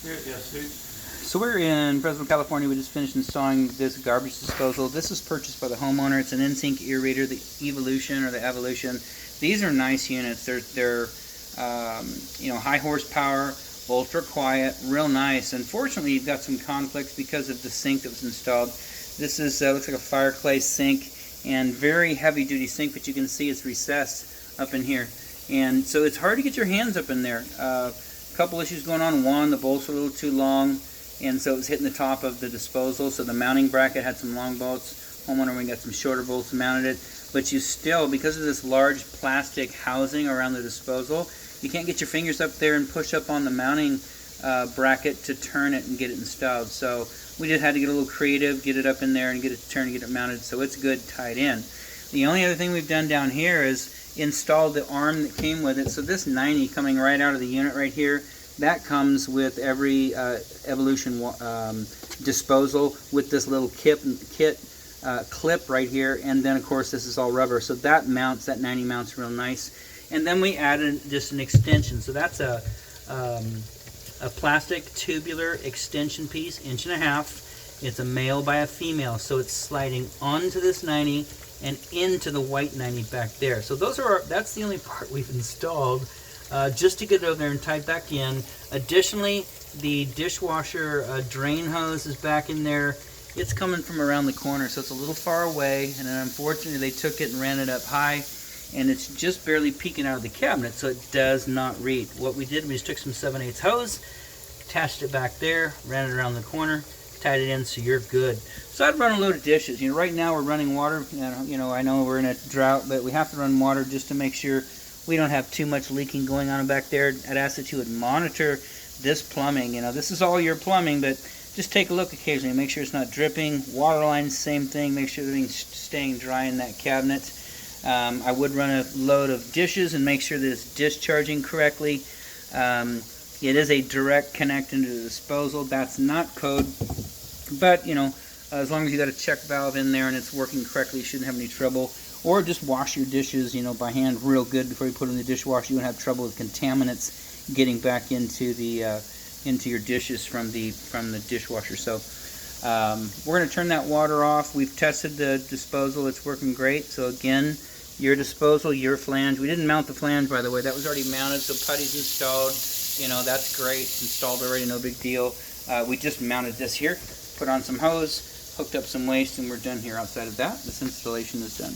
Yes, sir. So we're in Fresno, California. We just finished installing this garbage disposal. This is purchased by the homeowner. It's an in-sink aerator, the Evolution or the Evolution. These are nice units. They're high horsepower, ultra quiet, real nice. Unfortunately, you've got some conflicts because of the sink that was installed. This is looks like a fireclay sink and very heavy-duty sink, but you can see it's recessed up in here, and so it's hard to get your hands up in there. A couple issues going on. One, the bolts were a little too long, and so it was hitting the top of the disposal. So the mounting bracket had some long bolts. Homeowner, we got some shorter bolts, mounted it, but you still, because of this large plastic housing around the disposal, you can't get your fingers up there and push up on the mounting bracket to turn it and get it installed. So we just had to get a little creative, get it up in there and get it to turn and get it mounted so it's good tied in. The only other thing we've done down here is install the arm that came with it. So this 90 coming right out of the unit right here, that comes with every Evolution disposal with this little clip right here, and then of course this is all rubber, so that 90 mounts real nice. And then we added just an extension, so that's a plastic tubular extension piece, 1.5 inches. It's a male by a female, so it's sliding onto this 90 and into the white 90 back there. So that's the only part we've installed just to get it over there and tied back in. Additionally, the dishwasher drain hose is back in there. It's coming from around the corner, so it's a little far away, and then unfortunately they took it and ran it up high, and it's just barely peeking out of the cabinet, so it does not read. What we did, we just took some 7/8 hose, attached it back there, ran it around the corner, tied it in, so you're good. So I'd run a load of dishes. Right now we're running water. I know we're in a drought, but we have to run water just to make sure we don't have too much leaking going on back there. I'd ask that you would monitor this plumbing. This is all your plumbing, but just take a look occasionally. Make sure it's not dripping. Water lines, same thing. Make sure everything's staying dry in that cabinet. I would run a load of dishes and make sure that it's discharging correctly. It is a direct connect into the disposal. That's not code, but as long as you got a check valve in there and it's working correctly, you shouldn't have any trouble. Or just wash your dishes, by hand real good before you put them in the dishwasher. You won't have trouble with contaminants getting back into your dishes from the dishwasher. So we're going to turn that water off. We've tested the disposal. It's working great. So again, your disposal, your flange. We didn't mount the flange, by the way. That was already mounted, so putty's installed. That's great. It's installed already, no big deal. We just mounted this here, put on some hose, hooked up some waste, and we're done here. Outside of that, this installation is done.